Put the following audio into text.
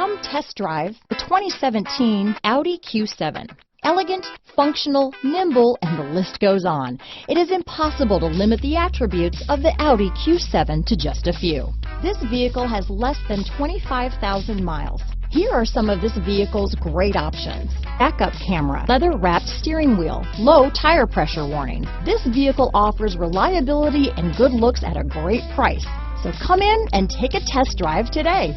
Come test drive the 2017 Audi Q7. Elegant, functional, nimble, and the list goes on. It is impossible to limit the attributes of the Audi Q7 to just a few. This vehicle has less than 25,000 miles. Here are some of this vehicle's great options: backup camera, leather-wrapped steering wheel, low tire pressure warning. This vehicle offers reliability and good looks at a great price. So come in and take a test drive today.